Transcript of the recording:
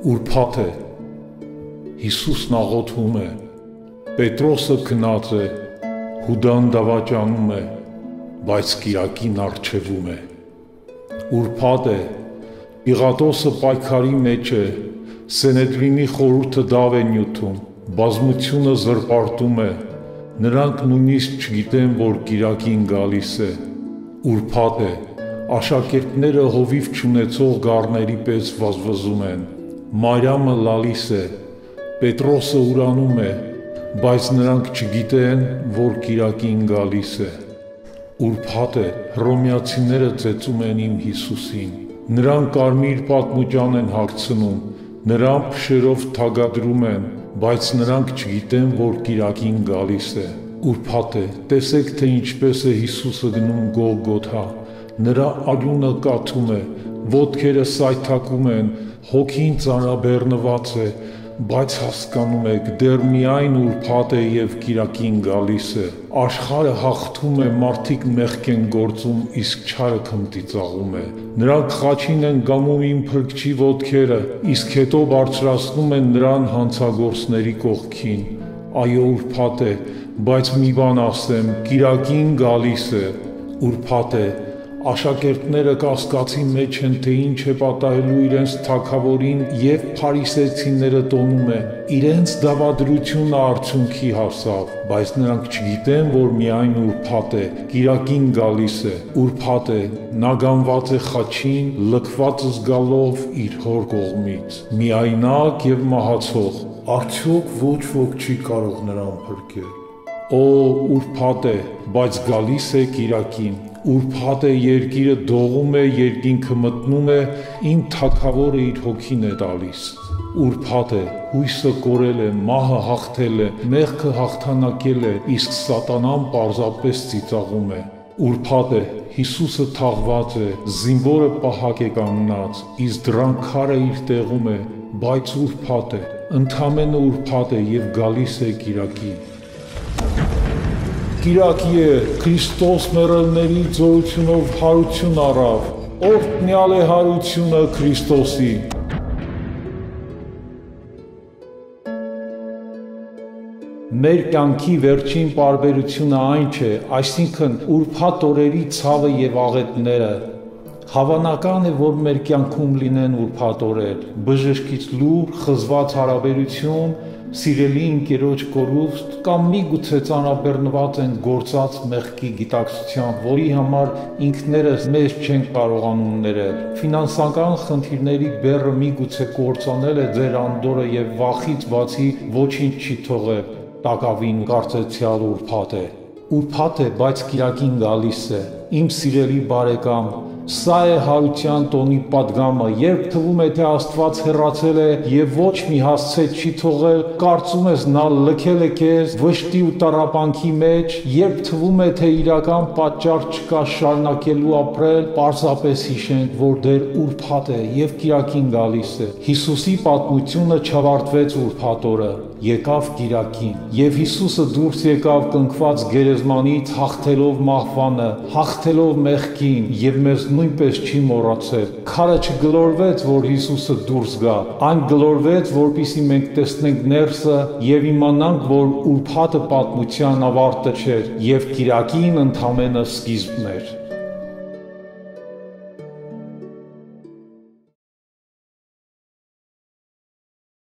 Ուրբաթ է, Հիսուսն աղոթում է, Պետրոսը քնած է, Հուդան դավաճանում է, բայց կիրակին առջևում է։ Ուրբաթ է, Պիղատոսը պայքարի մեջ է, Սենեդրինի խորհուրդը դավ է նյութում, բազմությունը զրպարտում է, նրանք նույնիսկ չգիտեն, որ կիրակին գալիս է։ Ուրբաթ է, աշակերտները հովիվ չունեցող գառների պես վազվզում են, Մարիամը լալիս է, Պետրոսը ուրանում է, բայց նրանք չգիտեն, որ կիրակին գալիս է։ Ուրբաթ է, հռոմեացիները ծեծում են իմ Հիսուսին, նրան կարմիր պատմուճան են հագցնում, նրան փշերով թագադրում են, բայց նրանք չգիտեն, որ կիրակին գալիս է։ Ուրբաթ է, տեսեք, թե ինչպես է Հիսուսը գնում Գողգոթա, նրա արյունը կաթում է, ոտքերը սայթակում են, հոգին ծանրաբեռնված է, բայց հասկանում եք, դեռ միայն ուրբաթ է և կիրակին գալիս է։ Աշխարհը հաղթում է, մարդիկ մեղք են գործում, իսկ չարը քմտիծաղում է։ Նրանք խաչին են գամում իմ փրկչի ոտքերը, իսկ հետո բարձրացնում են նրան հանցագործների կողքին։ Այո, ուրբաթ է, բայց մի բան ասեմ, կիրակին գալիս է։ Ուրբաթ է, աշակերտները կասկածի մեջ են, թե ինչ է պատահելու իրենց թագավորին, և փարիսեցիները տոնում են, իրենց դավադրությունը արդյունքի հասավ, բայց նրանք չգիտեն, որ միայն ուրբաթ է, կիրակին գալիս է։ Ուրբաթ է, նա գանված է խաչին, լքված զգալով իր հոր կողմից, միայնակ և մահացող, արդյոք ոչ ոք չի կարող նրան փրկել։ Օ, ուրբաթ է, բայց գալիս է կիրակին։ Ուրբաթ է, երկիրը դողում է, երկինքը մտնում է, իմ թագավորը իր հոգին է տալիս։ Ուրբաթ է, հույսը կորել է, մահը հաղթել է, մեղքը հաղթանակել է, իսկ սատանան պարզապես ծիծաղում է։ Ուրբաթ է, Հիսուսը թաղված է, զինվորը պահակ է կանգնած, իսկ դրանքարը իր տեղում է, բայց ուրբաթ է, ընդամենը ուրբաթ է և գալիս է կիրակին։ Կիրակի է, Քրիստոս մեռելների զորությունով հարություն առավ, օրհնյալ է հարությունը Քրիստոսի։ Մեր կյանքի վերջին պարբերությունը այն չէ, այսինքն ուրբաթ օրերի ցավը և աղետները։ Հավանական է, որ մեր կյանքում լինեն ուրբաթ օրեր, բժշկից լուր, խզված հարաբերություն, սիրելի ընկերոջ կորուստ կամ միգուցե ծանրաբեռնված են գործած մեղքի գիտակցությամբ, որի համար ինքներս մեզ չենք կարողանում ներել։ Ֆինանսական խնդիրների բեռը միգուցե կործանել է ձեր անդորրը և վախից բացի ոչինչ չի թողել, տակավին կարծեցյալ ուրբաթ է։ Ուրբաթ է, բայց կիրակին գալիս է։ Իմ սիրելի բարեկամ, սա է հարության տոնի պատգամը, երբ թվում է, թե Աստված հեռացել է և ոչ մի հասցե չի թողել, կարծում ես նա լքել է քեզ վշտի ու տառապանքի մեջ, երբ թվում է, թե իրական պատճառ չկա շարունակելու ապրել, պարզապես հիշենք, որ դեռ ուրբաթ է և կիրակին գալիս է։ Հիսուսի պատմությունը չավարտվեց ուրբաթ օրը, եկավ կիրակին, և Հիսուսը դուրս եկավ կնքված գերեզմանից, հաղթելով մահվանը, հաղթելով մեղքին, և մեզ նույնպես չի մոռացել։ Քարը չգլորվեց, որ Հիսուսը դուրս գա, այն գլորվեց, որպեսզի մենք տեսնենք ներսը և իմանանք, որ ուրբաթը պատմության ավարտը չէր, և կիրակին ընդամենը սկիզբն էր։